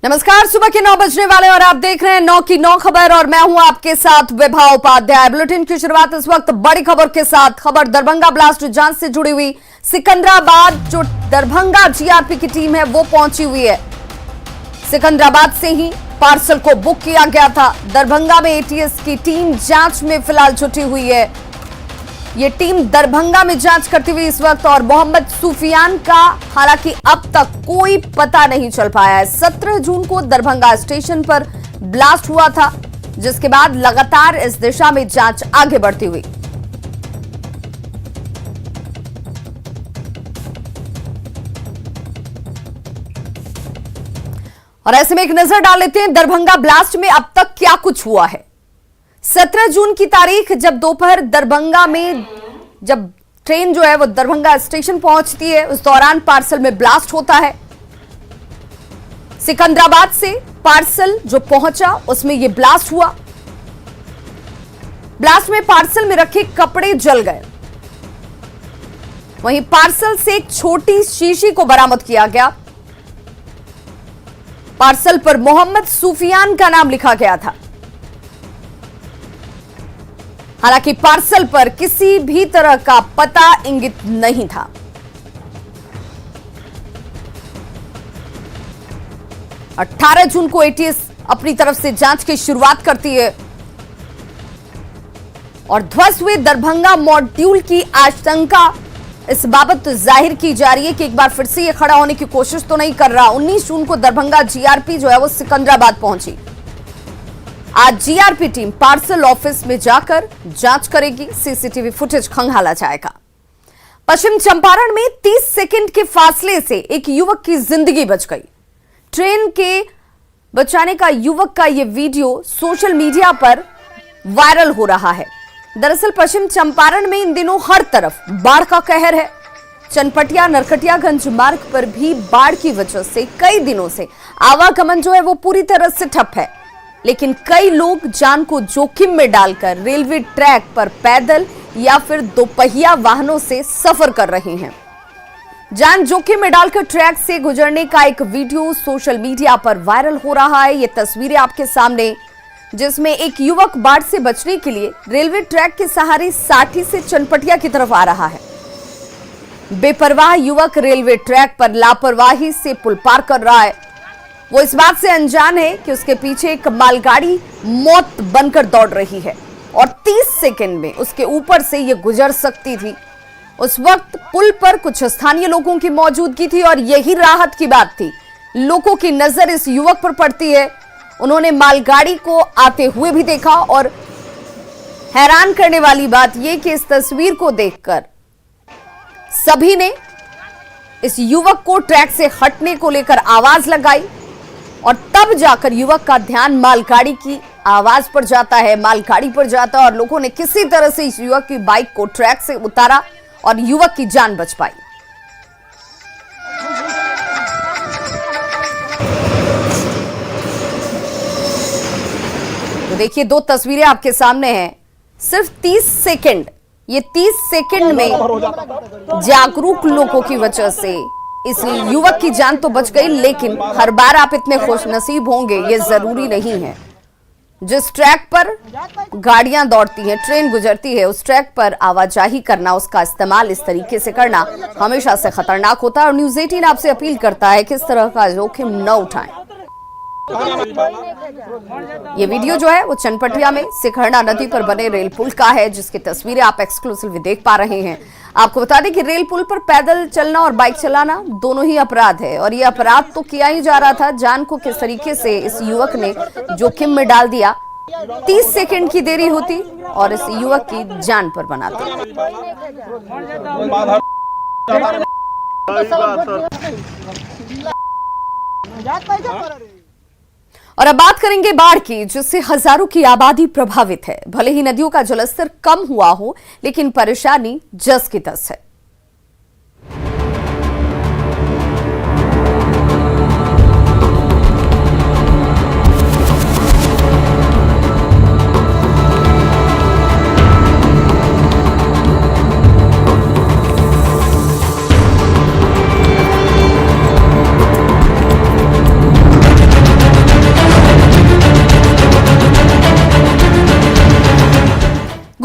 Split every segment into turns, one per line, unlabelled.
नमस्कार, सुबह के 9 बजने वाले और आप देख रहे हैं 9 की 9 खबर और मैं हूं आपके साथ विभा उपाध्याय। बुलेटिन की शुरुआत इस वक्त बड़ी खबर के साथ। खबर दरभंगा ब्लास्ट जांच से जुड़ी हुई। सिकंदराबाद जो दरभंगा जीआरपी की टीम है वो पहुंची हुई है। सिकंदराबाद से ही पार्सल को बुक किया गया था। दरभंगा में एटीएस की टीम जांच में फिलहाल जुटी हुई है। ये टीम दरभंगा में जांच करती हुई इस वक्त, और मोहम्मद सूफियान का हालांकि अब तक कोई पता नहीं चल पाया है। 17 जून को दरभंगा स्टेशन पर ब्लास्ट हुआ था, जिसके बाद लगातार इस दिशा में जांच आगे बढ़ती हुई। और ऐसे में एक नजर डाल लेते हैं दरभंगा ब्लास्ट में अब तक क्या कुछ हुआ है। 17 जून की तारीख जब दोपहर दरभंगा में जब ट्रेन जो है वो दरभंगा स्टेशन पहुंचती है, उस दौरान पार्सल में ब्लास्ट होता है। सिकंदराबाद से पार्सल जो पहुंचा उसमें यह ब्लास्ट हुआ। ब्लास्ट में पार्सल में रखे कपड़े जल गए। वहीं पार्सल से एक छोटी शीशी को बरामद किया गया। पार्सल पर मोहम्मद सूफियान का नाम लिखा गया था। हालांकि पार्सल पर किसी भी तरह का पता इंगित नहीं था। और 18 जून को एटीएस अपनी तरफ से जांच की शुरुआत करती है और ध्वस्त हुए दरभंगा मॉड्यूल की आशंका इस बाबत जाहिर की जा रही है कि एक बार फिर से ये खड़ा होने की कोशिश तो नहीं कर रहा। 19 जून को दरभंगा जीआरपी जो है वो सिकंदराबाद पहुंची। आज जीआरपी टीम पार्सल ऑफिस में जाकर जांच करेगी। सीसीटीवी फुटेज खंगाला जाएगा। पश्चिम चंपारण में 30 सेकंड के फासले से एक युवक की जिंदगी बच गई। ट्रेन के बचाने का युवक का यह वीडियो सोशल मीडिया पर वायरल हो रहा है। दरअसल पश्चिम चंपारण में इन दिनों हर तरफ बाढ़ का कहर है। चनपटिया नरकटियागंज मार्ग पर भी बाढ़ की वजह से कई दिनों से आवागमन जो है वो पूरी तरह से ठप है। लेकिन कई लोग जान को जोखिम में डालकर रेलवे ट्रैक पर पैदल या फिर दोपहिया वाहनों से सफर कर रहे हैं। जान जोखिम में डालकर ट्रैक से गुजरने का एक वीडियो सोशल मीडिया पर वायरल हो रहा है। ये तस्वीरें आपके सामने, जिसमें एक युवक बाढ़ से बचने के लिए रेलवे ट्रैक के सहारे साठी से चनपटिया की तरफ आ रहा है। बेपरवाह युवक रेलवे ट्रैक पर लापरवाही से पुल पार कर रहा है। वो इस बात से अनजान है कि उसके पीछे एक मालगाड़ी मौत बनकर दौड़ रही है और 30 सेकंड में उसके ऊपर से ये गुजर सकती थी। उस वक्त पुल पर कुछ स्थानीय लोगों की मौजूदगी थी और यही राहत की बात थी। लोगों की नजर इस युवक पर पड़ती है। उन्होंने मालगाड़ी को आते हुए भी देखा और हैरान करने वाली बात यह कि इस तस्वीर को देखकर सभी ने इस युवक को ट्रैक से हटने को लेकर आवाज लगाई और तब जाकर युवक का ध्यान मालगाड़ी की आवाज पर जाता है, मालगाड़ी पर जाता है और लोगों ने किसी तरह से इस युवक की बाइक को ट्रैक से उतारा और युवक की जान बच पाई। तो देखिए, दो तस्वीरें आपके सामने हैं। सिर्फ 30 सेकंड, ये 30 सेकंड में जागरूक लोगों की वजह से इस युवक की जान तो बच गई, लेकिन हर बार आप इतने खुशनसीब होंगे ये जरूरी नहीं है। जिस ट्रैक पर गाड़ियां दौड़ती हैं, ट्रेन गुजरती है, उस ट्रैक पर आवाजाही करना, उसका इस्तेमाल इस तरीके से करना हमेशा से खतरनाक होता है और न्यूज़ 18 आपसे अपील करता है कि इस तरह का जोखिम न उठाएं। ये वीडियो जो है वो चनपटिया में सिखरना नदी पर बने रेल पुल का है, जिसकी तस्वीरें आप एक्सक्लूसिव देख पा रहे हैं। आपको बता दें कि रेल पुल पर पैदल चलना और बाइक चलाना दोनों ही अपराध है और ये अपराध तो किया ही जा रहा था। जान को किस तरीके से इस युवक ने जोखिम में डाल दिया। 30 सेकंड की देरी होती और इस युवक की जान पर बनाती। और अब बात करेंगे बाढ़ की, जिससे हजारों की आबादी प्रभावित है। भले ही नदियों का जलस्तर कम हुआ हो, लेकिन परेशानी जस की तस है।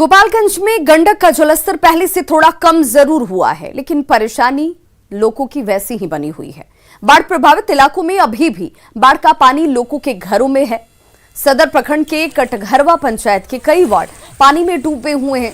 गोपालगंज में गंडक का जलस्तर पहले से थोड़ा कम जरूर हुआ है, लेकिन परेशानी लोगों की वैसी ही बनी हुई है। बाढ़ प्रभावित इलाकों में अभी भी बाढ़ का पानी लोगों के घरों में है। सदर प्रखंड के कटघरवा पंचायत के कई वार्ड पानी में डूबे हुए हैं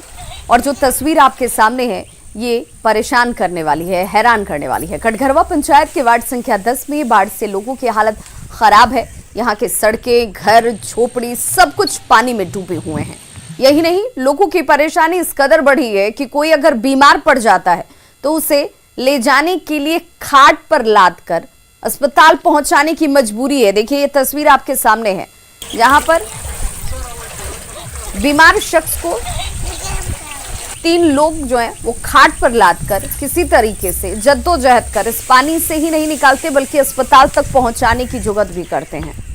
और जो तस्वीर आपके सामने है ये परेशान करने वाली है, हैरान करने वाली है। कटघरवा पंचायत के वार्ड संख्या 10 में बाढ़ से लोगों की हालत खराब है। यहाँ के सड़कें, घर, झोपड़ी सब कुछ पानी में डूबे हुए हैं। यही नहीं, लोगों की परेशानी इस कदर बढ़ी है कि कोई अगर बीमार पड़ जाता है तो उसे ले जाने के लिए खाट पर लाद कर अस्पताल पहुंचाने की मजबूरी है। देखिए ये तस्वीर आपके सामने है, जहां पर बीमार शख्स को 3 लोग जो हैं वो खाट पर लाद कर किसी तरीके से जद्दोजहद कर इस पानी से ही नहीं निकालते बल्कि अस्पताल तक पहुंचाने की जुगत भी करते हैं।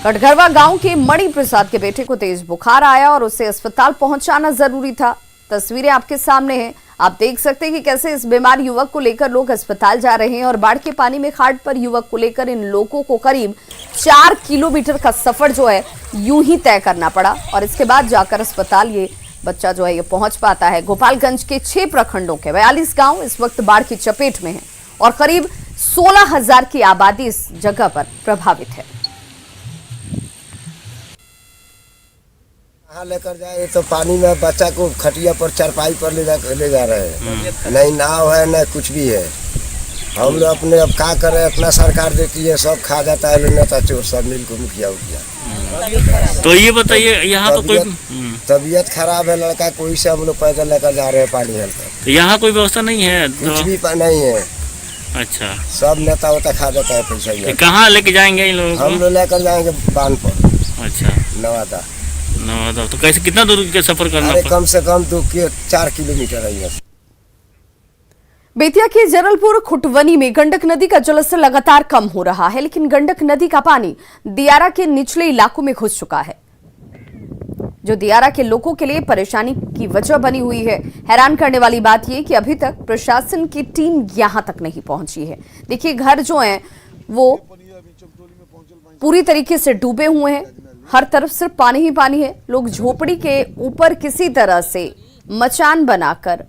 कटघरवा गांव के मणि प्रसाद के बेटे को तेज बुखार आया और उसे अस्पताल पहुंचाना जरूरी था। तस्वीरें आपके सामने हैं, आप देख सकते हैं कि कैसे इस बीमार युवक को लेकर लोग अस्पताल जा रहे हैं और बाढ़ के पानी में खाट पर युवक को लेकर इन लोगों को करीब 4 किलोमीटर का सफर जो है यूं ही तय करना पड़ा और इसके बाद जाकर अस्पताल ये बच्चा जो है ये पहुंच पाता है। गोपालगंज के 6 प्रखंडों के 42 गांव इस वक्त बाढ़ की चपेट में हैं और करीब 16,000 की आबादी इस जगह पर प्रभावित है।
कहाँ लेकर जाए तो पानी में बच्चा को खटिया पर चारपाई पर ले जा रहे हैं। नहीं नाव है न कुछ भी है। हम लोग अपने अब क्या करें, अपना सरकार देती है सब खा जाता है, नेता चोर सब मिल को मुखिया उठिया।
तो ये बताइए यहाँ तो कोई
तबीयत खराब है लड़का कोई से हम लोग पैदल लेकर जा रहे हैं पानी हल्का।
तो यहाँ कोई व्यवस्था नहीं है?
कुछ भी नहीं है।
अच्छा,
सब नेता वोता खा जाता है पैसा।
कहाँ लेके जाएंगे इन लोगों को?
हम लोग लेकर जाएंगे बांध पर।
अच्छा,
नवादा।
तो कैसे कितना दूर के सफर करना?
कम से कम 4 किलोमीटर है।
बेतिया के जरलपुर खुटवनी में गंडक नदी का जलस्तर लगातार कम हो रहा है, लेकिन गंडक नदी का पानी दियारा के निचले इलाकों में घुस चुका है, जो दियारा के लोगों के लिए परेशानी की वजह बनी हुई है। हैरान करने वाली बात यह कि अभी तक प्रशासन की टीम यहां तक नहीं पहुंची है। देखिए घर जो हैं वो पूरी तरीके से डूबे हुए हैं, हर तरफ सिर्फ पानी ही पानी है। लोग झोपड़ी के ऊपर किसी तरह से मचान बनाकर,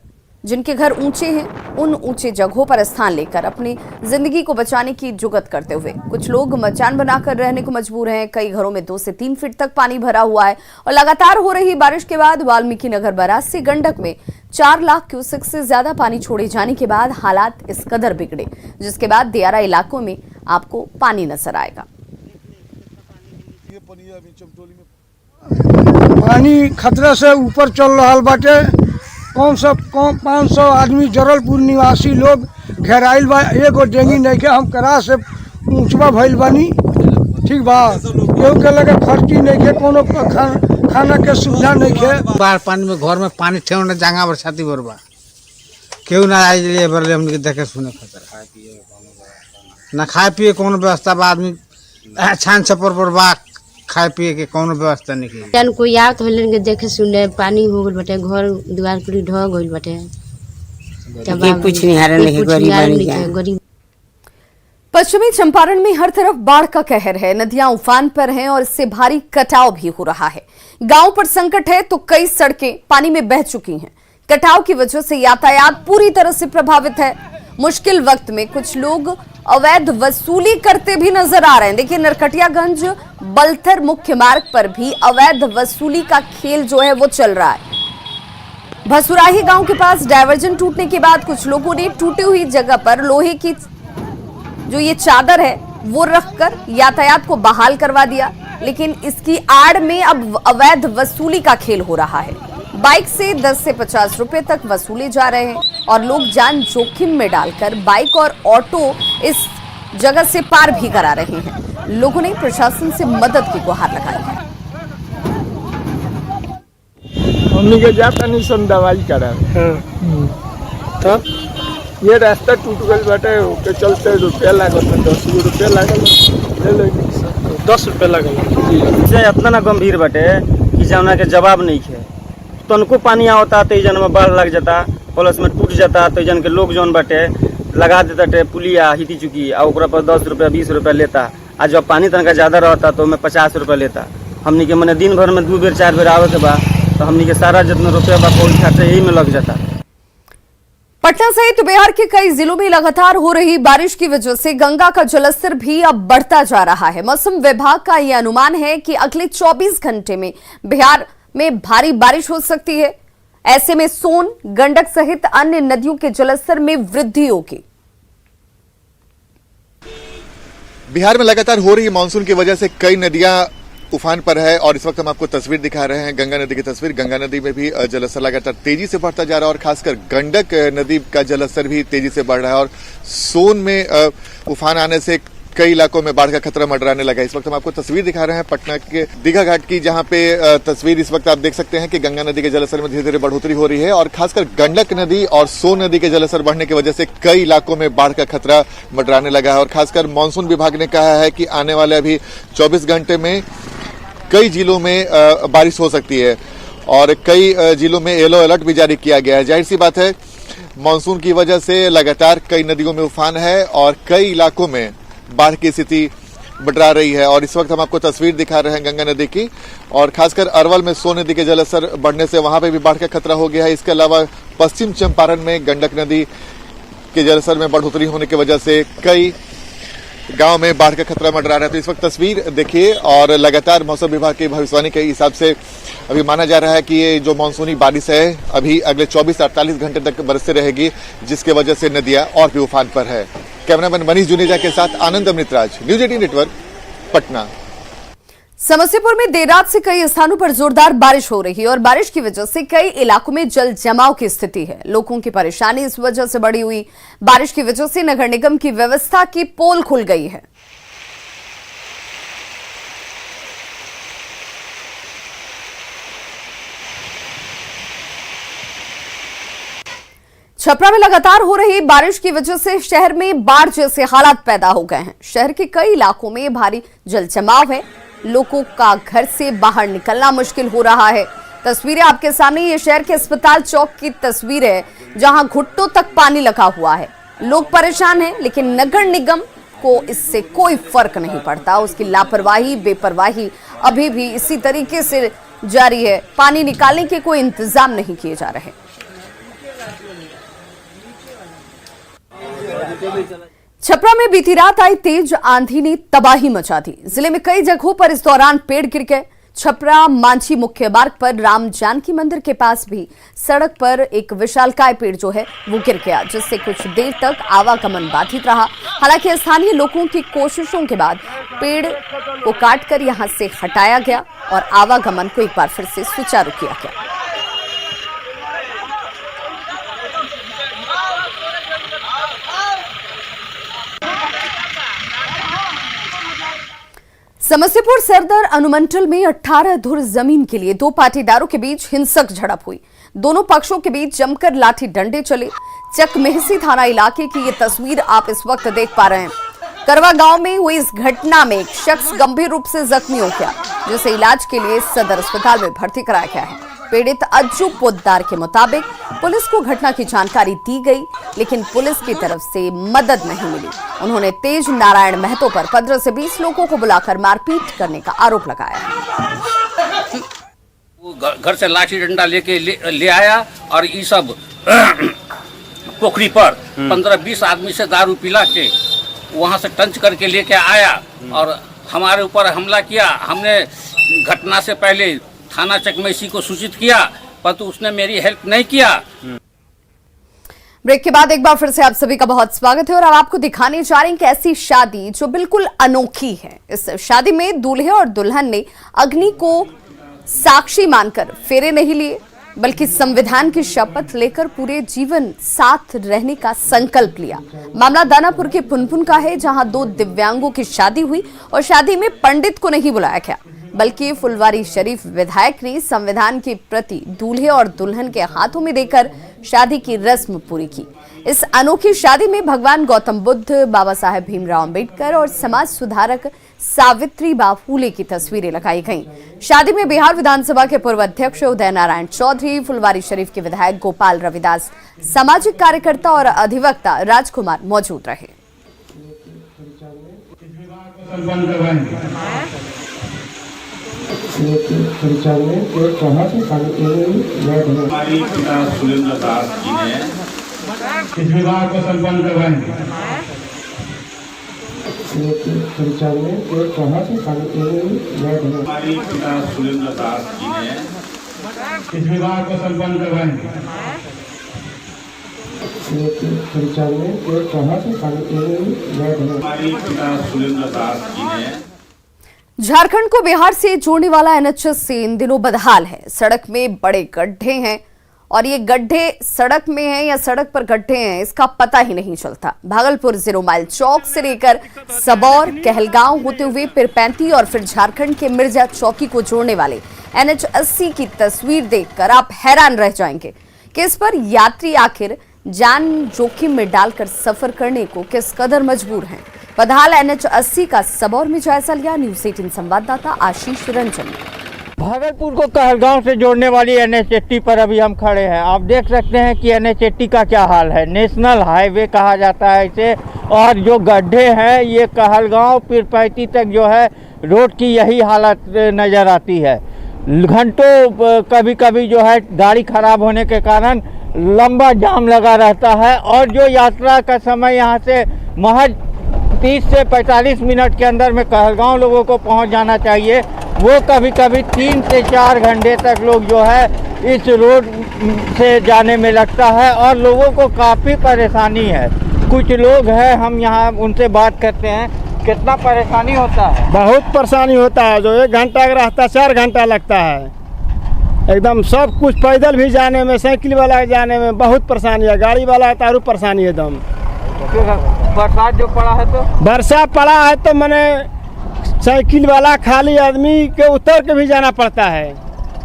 जिनके घर ऊंचे हैं उन ऊंचे जगहों पर स्थान लेकर अपनी जिंदगी को बचाने की जुगत करते हुए कुछ लोग मचान बनाकर रहने को मजबूर हैं। कई घरों में 2 से 3 फीट तक पानी भरा हुआ है और लगातार हो रही बारिश के बाद वाल्मीकि नगर बैराज से गंडक में 4 लाख क्यूसेक से ज्यादा पानी छोड़े जाने के बाद हालात इस कदर बिगड़े, जिसके बाद दियारा इलाकों में आपको पानी नजर आएगा।
पानी खतरा से ऊपर चल रहा बाटे। कम से कम 500 आदमी जरलपुर निवासी लोग घेराइल बा। एगो डेंगी नहीं के हम करा से ऊंचवा भइल बानी। ठीक बा, केहू के लगे खर्ची नहीं के, कोनो खाना के सुविधा नहीं के।
बाढ़ पानी में घर में पानी ठेव न जांगा बरसाती बरबा केहू ना आई ले बरले हमने देखे सुने खतरा ना खाए पिए कोनो व्यवस्था बा। आदमी छान छपर पर बा, खाए पिए के कोनो व्यवस्था नहीं की।
जन कोई आवत तो के देखे सुने पानी हो गइल बाटे, घर द्वार पूरी ढह गइल बाटे।
कुछ नहीं हारे नहीं गरीब।
पश्चिमी चंपारण में हर तरफ बाढ़ का कहर है, नदियां उफान पर हैं और इससे भारी कटाव भी हो रहा है। गांव पर संकट है तो कई सड़कें पानी में बह चुकी हैं। कटाव की वजह से यातायात पूरी तरह से प्रभावित है। मुश्किल वक्त में कुछ लोग अवैध वसूली करते भी नजर आ रहे हैं। देखिए नरकटियागंज बलथर मुख्य मार्ग पर भी अवैध वसूली का खेल जो है वो चल रहा है। भसुराही गांव के पास डायवर्जन टूटने के बाद कुछ लोगों ने टूटी हुई जगह पर लोहे की जो ये चादर है वो रखकर यातायात को बहाल करवा दिया, लेकिन इसकी आड़ में अब अवैध वसूली का खेल हो रहा है। बाइक से 10 से 50 रुपए तक वसूले जा रहे हैं और लोग जान जोखिम में डालकर बाइक और ऑटो इस जगह से पार भी करा रहे हैं। लोगों ने प्रशासन से मदद की गुहार लगाई है।
हमने के जाता नहीं सन दवाई करा तब ये रास्ता टूट गई बाटे, के चलते रुपया लागल, 10 रुपया लागल,
10 रुपया लागल। से इतना ना गंभीर बाटे कि जौना के जवाब नहीं है। तनको पानी आवता तो जन में बाढ़ लग जाता, प्लस में टूट जाता तो जन के लोग जौन बाटे लगा देता टे पुलिया हिती चुकी आ ओकरा पर 10 रुपया 20 रुपया लेता। आ जब पानी तनका ज्यादा रहता तो मैं 50 रुपया लेता। हमनी के मने दिन भर में 2 बेर 4 बेर आवे के बा तो हमनी के सारा जितना रुपया बा कोई खर्चा यही में लग जाता।
पटना सहित बिहार के कई जिलों में लगातार हो रही बारिश की वजह से गंगा का जलस्तर भी अब बढ़ता जा रहा है। मौसम विभाग का यह अनुमान है कि अगले 24 घंटे में बिहार में भारी बारिश हो सकती है। ऐसे में सोन, गंडक सहित अन्य नदियों के जलस्तर में वृद्धि होगी।
बिहार में लगातार हो रही मानसून की वजह से कई नदियां उफान पर है और इस वक्त हम आपको तस्वीर दिखा रहे हैं गंगा नदी की तस्वीर। गंगा नदी में भी जलस्तर लगातार तेजी से बढ़ता जा रहा है और खासकर गंडक नदी का जलस्तर भी तेजी से बढ़ रहा है और सोन में उफान आने से कई इलाकों में बाढ़ का खतरा मंडराने लगा। इस वक्त हम आपको तस्वीर दिखा रहे हैं पटना के दीघा घाट की, जहां पे तस्वीर इस वक्त आप देख सकते हैं कि गंगा नदी के जलस्तर में धीरे धीरे बढ़ोतरी हो रही है और खासकर गंडक नदी और सोन नदी के जलस्तर बढ़ने की वजह से कई इलाकों में बाढ़ का खतरा मंडराने लगा है। और खासकर मानसून विभाग ने कहा है कि आने वाले अभी 24 घंटे में कई जिलों में बारिश हो सकती है और कई जिलों में येलो अलर्ट भी जारी किया गया है। जाहिर सी बात है मानसून की वजह से लगातार कई नदियों में उफान है और कई इलाकों में बाढ़ की स्थिति बढ़ा रही है। और इस वक्त हम आपको तस्वीर दिखा रहे हैं गंगा नदी की और खासकर अरवल में सोन नदी के जलस्तर बढ़ने से वहां पे भी बाढ़ का खतरा हो गया है। इसके अलावा पश्चिम चंपारण में गंडक नदी के जलस्तर में बढ़ोतरी होने की वजह से कई गांव में बाढ़ का खतरा मंडरा रहा है। तो इस वक्त तस्वीर देखिए और लगातार मौसम विभाग की भविष्यवाणी के हिसाब से अभी माना जा रहा है कि ये जो मानसूनी बारिश है अभी अगले 24-48 घंटे तक बरसती रहेगी, जिसकी वजह से नदियां और भी उफान पर है। कैमरामैन मनीष जुनेजा के साथ आनंद अमृतराज, न्यूज 18 नेटवर्क, पटना।
समस्तीपुर में देर रात से कई स्थानों पर जोरदार बारिश हो रही है और बारिश की वजह से कई इलाकों में जल जमाव की स्थिति है। लोगों की परेशानी इस वजह से बढ़ी हुई। बारिश की वजह से नगर निगम की व्यवस्था की पोल खुल गई है। छपरा में लगातार हो रही बारिश की वजह से शहर में बाढ़ जैसे हालात पैदा हो गए हैं। शहर के कई इलाकों में भारी जल जमाव है। लोगों का घर से बाहर निकलना मुश्किल हो रहा है। तस्वीरें आपके सामने, ये शहर के अस्पताल चौक की तस्वीर है जहां घुटनों तक पानी लगा हुआ है। लोग परेशान हैं, लेकिन नगर निगम को इससे कोई फर्क नहीं पड़ता। उसकी लापरवाही, बेपरवाही अभी भी इसी तरीके से जारी है। पानी निकालने के कोई इंतजाम नहीं किए जा रहे। छपरा में बीती रात आई तेज आंधी ने तबाही मचा दी। जिले में कई जगहों पर इस दौरान पेड़ गिर गए। छपरा मांझी मुख्य मार्ग पर राम जानकी मंदिर के पास भी सड़क पर एक विशालकाय पेड़ जो है वो गिर गया, जिससे कुछ देर तक आवागमन बाधित रहा। हालांकि स्थानीय लोगों की कोशिशों के बाद पेड़ को काटकर यहां से हटाया गया और आवागमन को एक बार फिर से सुचारू किया गया। समस्तीपुर सरदार अनुमंडल में 18 धुर जमीन के लिए दो पाटीदारों के बीच हिंसक झड़प हुई। दोनों पक्षों के बीच जमकर लाठी डंडे चले। चकमेहसी थाना इलाके की ये तस्वीर आप इस वक्त देख पा रहे हैं। करवा गांव में हुई इस घटना में एक शख्स गंभीर रूप से जख्मी हो गया, जिसे इलाज के लिए सदर अस्पताल में भर्ती कराया गया है। पीड़ित अज्जू पोद्दार के मुताबिक पुलिस को घटना की जानकारी दी गई, लेकिन पुलिस की तरफ से मदद नहीं मिली। उन्होंने तेज नारायण महतो पर 15 से 20 लोगों को बुलाकर मारपीट करने का आरोप लगाया।
वो घर से लाठी डंडा लेके ले आया और ये सब पोखरी पर 15-20 आदमी से दारू पिला के वहाँ से टंच करके लेके आया और हमारे ऊपर हमला किया। हमने घटना से पहले थाना चकमेसी को सूचित किया, परंतु उसने मेरी हेल्प नहीं किया।
ब्रेक के बाद एक बार फिर से आप सभी का बहुत स्वागत है और अब आपको दिखाने जा रहे हैं कि ऐसी शादी जो बिल्कुल अनोखी है। इस शादी में दूल्हे और दुल्हन ने अग्नि को साक्षी मानकर फेरे नहीं लिए, बल्कि संविधान की शपथ लेकर पूरे जीवन साथ रहने का संकल्प लिया। मामला दानापुर के पुनपुन का है, जहां दो दिव्यांगों की शादी हुई और शादी में पंडित को नहीं बुलाया गया, बल्कि फुलवारी शरीफ विधायक ने संविधान की प्रति दूल्हे और दुल्हन के हाथों में देकर शादी की रस्म पूरी की। इस अनोखी शादी में भगवान गौतम बुद्ध, बाबा साहेब भीमराव अंबेडकर और समाज सुधारक सावित्रीबाई फूले की तस्वीरें लगाई गईं। शादी में बिहार विधानसभा के पूर्व अध्यक्ष उदय नारायण चौधरी, फुलवारी शरीफ के विधायक गोपाल रविदास, सामाजिक कार्यकर्ता और अधिवक्ता राजकुमार मौजूद रहे।
हमारी पिता सुरेंद्र दास जी ने इस विवाह को संपन्न करवाएंगे। हमारी पिता सुरेंद्र दास जी ने इस विवाह को संपन्न करवाएंगे। हमारी पिता सुरेंद्र दास जी ने
झारखंड को बिहार से जोड़ने वाला NH80 इन दिनों बदहाल है। सड़क में बड़े गड्ढे हैं और ये गड्ढे सड़क में हैं या सड़क पर गड्ढे हैं इसका पता ही नहीं चलता। भागलपुर 0 माइल चौक से लेकर सबौर कहलगांव होते हुए पिरपैंती और फिर झारखंड के मिर्जा चौकी को जोड़ने वाले NH80 की तस्वीर देखकर आप हैरान रह जाएंगे कि इस पर यात्री आखिर जान जोखिम में डालकर सफर करने को किस कदर मजबूर हैं। बदहाल NH80 का सबौर में जायजा लिया न्यूज़ 18 संवाददाता आशीष रंजन ने।
भागलपुर को कहलगांव से जोड़ने वाली NH80 पर अभी हम खड़े हैं। आप देख सकते हैं कि NH80 का क्या हाल है। नेशनल हाईवे कहा जाता है इसे, और जो गड्ढे हैं ये कहलगांव पिरपैंती तक जो है रोड की यही हालत नज़र आती है। घंटों कभी कभी जो है गाड़ी खराब होने के कारण लंबा जाम लगा रहता है, और जो यात्रा का समय यहाँ से महज 30 से 45 मिनट के अंदर में कहलगांव लोगों को पहुँच जाना चाहिए, वो कभी कभी 3 से 4 घंटे तक लोग जो है इस रोड से जाने में लगता है और लोगों को काफ़ी परेशानी है। कुछ लोग हैं, हम यहाँ उनसे बात करते हैं, कितना परेशानी होता है?
बहुत परेशानी होता है। जो 1 घंटा का रास्ता 4 घंटा लगता है। एकदम सब कुछ पैदल भी जाने में, साइकिल वाला जाने में बहुत परेशानी है। गाड़ी वाला तारू परेशानी एकदम।
बरसात जो पड़ा है तो
बरसात पड़ा है तो मैंने साइकिल वाला खाली आदमी के उतर के भी जाना पड़ता है।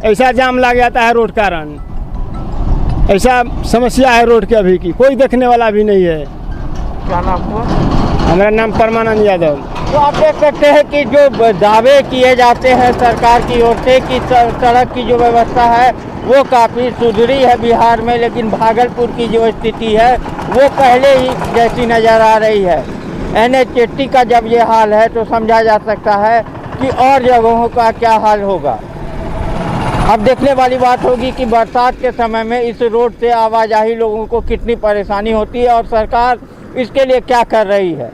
ऐसा जाम लग जाता है रोड कारण। ऐसा समस्या है रोड के अभी की, कोई देखने वाला भी नहीं है।
क्या नाम हुआ?
हमारा नाम परमानंद यादव।
तो आप देख सकते हैं कि जो दावे किए जाते हैं सरकार की ओर से कि सड़क की जो व्यवस्था है वो काफ़ी सुधरी है बिहार में, लेकिन भागलपुर की जो स्थिति है वो पहले ही जैसी नज़र आ रही है। NH80 का जब ये हाल है तो समझा जा सकता है कि और जगहों का क्या हाल होगा। अब देखने वाली बात होगी कि बरसात के समय में इस रोड से आवाजाही लोगों को कितनी परेशानी होती है और सरकार इसके लिए क्या कर रही है।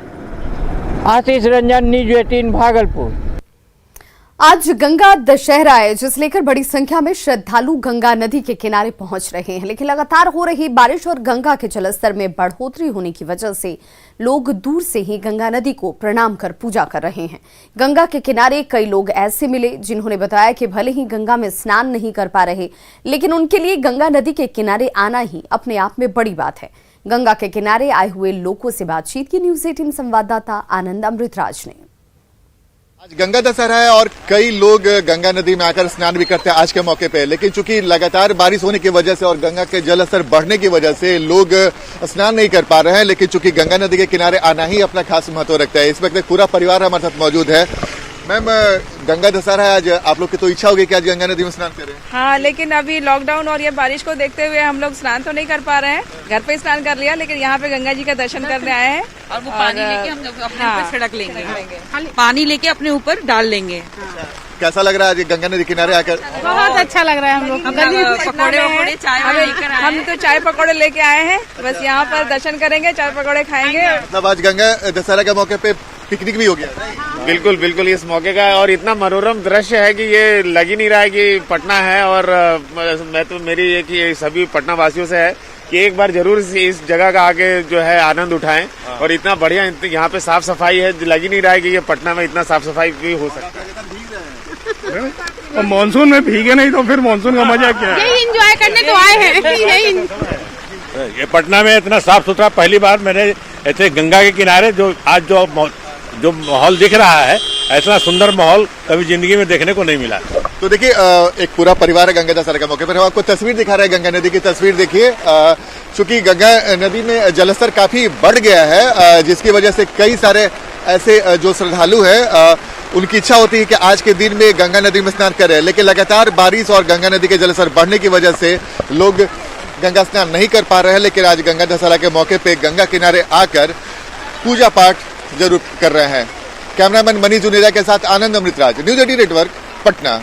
आशीष रंजन, न्यूज़ 18 भागलपुर।
आज गंगा दशहरा है, जिस लेकर बड़ी संख्या में श्रद्धालु गंगा नदी के किनारे पहुंच रहे हैं, लेकिन लगातार हो रही बारिश और गंगा के जलस्तर में बढ़ोतरी होने की वजह से लोग दूर से ही गंगा नदी को प्रणाम कर पूजा कर रहे हैं। गंगा के किनारे कई लोग ऐसे मिले जिन्होंने बताया कि भले ही गंगा में स्नान नहीं कर पा रहे, लेकिन उनके लिए गंगा नदी के किनारे आना ही अपने आप में बड़ी बात है। गंगा के किनारे आए हुए लोगों से बातचीत की न्यूज़ 18 संवाददाता आनंद अमृतराज ने।
आज गंगा दशहरा है और कई लोग गंगा नदी में आकर स्नान भी करते हैं आज के मौके पे, लेकिन चूंकि लगातार बारिश होने की वजह से और गंगा के जलस्तर बढ़ने की वजह से लोग स्नान नहीं कर पा रहे हैं। लेकिन चूंकि गंगा नदी के किनारे आना ही अपना खास महत्व रखता है। इस वक्त एक पूरा परिवार हमारे साथ मौजूद है। मैम, गंगा दशहरा है आज, आप लोग की तो इच्छा होगी कि आज गंगा नदी में स्नान करें?
हाँ, लेकिन अभी लॉकडाउन और ये बारिश को देखते हुए हम लोग स्नान तो नहीं कर पा रहे हैं। घर पे स्नान कर लिया, लेकिन यहाँ पे गंगा जी का दर्शन करने आए हैं।
और वो पानी लेके हम लोग अपने ऊपर छिड़क लेंगे, पानी लेके अपने ऊपर डाल लेंगे।
कैसा लग रहा है आज गंगा नदी किनारे आकर?
बहुत अच्छा लग रहा है। हम लोग
पकौड़े चाय लेकर आए।
हम तो चाय पकौड़े लेके आए हैं, बस यहाँ पर दर्शन करेंगे, चाय पकौड़े खाएंगे।
मतलब आज गंगा दशहरा के मौके पे पिकनिक भी हो गया।
बिल्कुल बिल्कुल, इस मौके का और इतना मनोरम दृश्य है कि ये लग ही नहीं रहा है कि पटना है। और मैं तो मेरी ये कि सभी पटना वासियों से है कि एक बार जरूर इस जगह का आके जो है आनंद उठाएं। और इतना बढ़िया यहाँ पे साफ सफाई है, लग ही नहीं रहा है कि ये पटना में इतना साफ सफाई भी हो सकता है।
मानसून में भीगे नहीं तो फिर मानसून का मजा क्या है?
यही एंजॉय करने तो आए हैं।
ये पटना में इतना साफ सुथरा पहली बार मैंने ऐसे गंगा के किनारे जो आज जो माहौल दिख रहा है, ऐसा सुंदर माहौल कभी जिंदगी में देखने को नहीं मिला।
तो देखिए, एक पूरा परिवार है गंगा दशहरा के मौके पर। हम आपको तस्वीर दिखा रहे हैं, गंगा नदी की तस्वीर देखिए। चूंकि गंगा नदी में जलस्तर काफी बढ़ गया है, जिसकी वजह से कई सारे ऐसे जो श्रद्धालु हैं उनकी इच्छा होती है कि आज के दिन में गंगा नदी में स्नान करें, लेकिन लगातार बारिश और गंगा नदी के जलस्तर बढ़ने की वजह से लोग गंगा स्नान नहीं कर पा रहे हैं। लेकिन आज गंगा दशहरा के मौके पे गंगा किनारे आकर पूजा पाठ जरूर कर रहे हैं। कैमरामैन मनीष जुनेजा के साथ आनंद अमृतराज, न्यूज़ 18 नेटवर्क, पटना।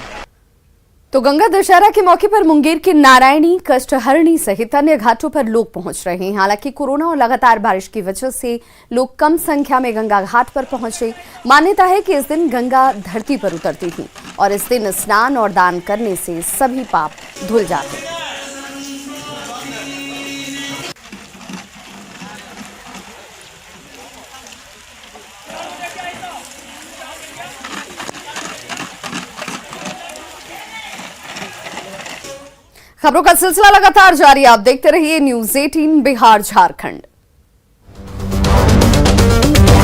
तो गंगा दशहरा के मौके पर मुंगेर के नारायणी, कष्टहरणी सहित अन्य घाटों पर लोग पहुंच रहे हैं। हालांकि कोरोना और लगातार बारिश की वजह से लोग कम संख्या में गंगा घाट पर पहुंचे। मान्यता है कि इस दिन गंगा धरती पर उतरती थी और इस दिन स्नान और दान करने से सभी पाप धुल जाते हैं। खबरों का सिलसिला लगातार जारी, आप देखते रहिए न्यूज़ 18 बिहार झारखंड।